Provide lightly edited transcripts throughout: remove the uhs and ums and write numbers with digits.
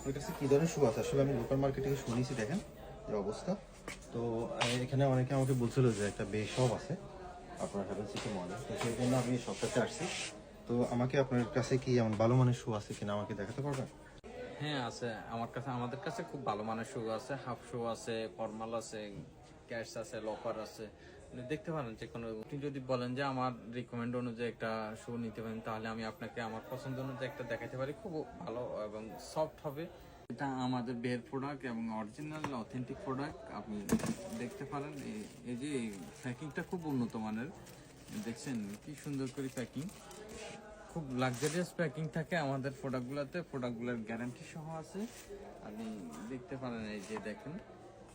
আপনার কাছে কী ধরনের শু আছে? আসলে আমি লোকাল মার্কেট থেকে শুনেছি, দেখেন যে অবস্থা। তো এখানে অনেকে আমাকে বলছিল যে একটা বে শপ আছে আপনার হেভেন সিটি মলে, তো সেই জন্য আমি এই শপটাতে আসছি। তো আমাকে আপনার কাছে কি এমন ভালো মানের শু আছে কিনা আমাকে দেখাতে পারবেন? হ্যাঁ আছে, আমাদের কাছে খুব ভালো মানের শু আছে, হাফ শু আছে, ফর্মাল আছে, ক্যাশ আছে, লফার আছে। আপনি দেখতে পারেন যে কোনো, আপনি যদি বলেন যে আমার রিকমেন্ড অনুযায়ী একটা শু নিতে পারেন, তাহলে আমি আপনাকে আমার পছন্দ অনুযায়ী একটা দেখাতে পারি, খুব ভালো এবং সফট হবে। এটা আমাদের বের প্রোডাক্ট এবং অরিজিনাল অথেন্টিক প্রোডাক্ট। আপনি দেখতে পারেন এই যে প্যাকিংটা খুব উন্নত মানের, দেখছেন কি সুন্দর করে প্যাকিং, খুব লাক্সারিয়াস প্যাকিং থাকে আমাদের প্রোডাক্টগুলোতে। প্রোডাক্টগুলোর গ্যারান্টি সহ আছে, আপনি দেখতে পারেন। এই যে দেখেন,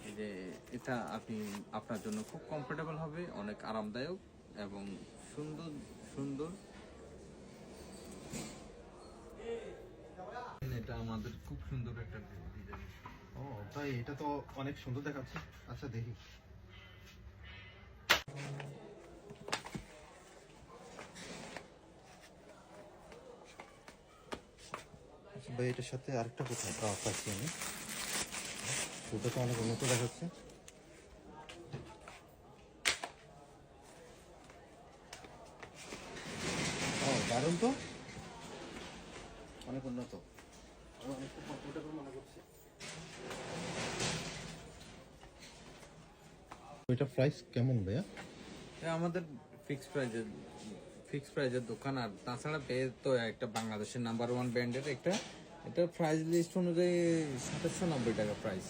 এই যে এটা আপনি আপনার জন্য খুব কমফোর্টেবল হবে, অনেক আরামদায়ক এবং সুন্দর সুন্দর। এটা আমাদের খুব সুন্দর একটা ডিজাইন। ও তাই, এটা তো অনেক সুন্দর দেখাচ্ছে। আচ্ছা দেখি। আচ্ছা ভাই, এটার সাথে আরেকটা কোথায় পাচ্ছি আমি, শুটা তো অনেক উন্নত দেখাচ্ছে। ও দারুণ তো, অনেক উন্নত, আমি অনেকটা কমফোর্টেবল মনে করছি। এটা প্রাইস কেমন ভাইয়া? আমাদের ফিক্স প্রাইজের দোকান। আর তাছাড়া তো একটা বাংলাদেশের নাম্বার ওয়ান ব্র্যান্ডের একটা, এটা প্রাইস লিস্ট অনুযায়ী 2790 টাকা প্রাইস।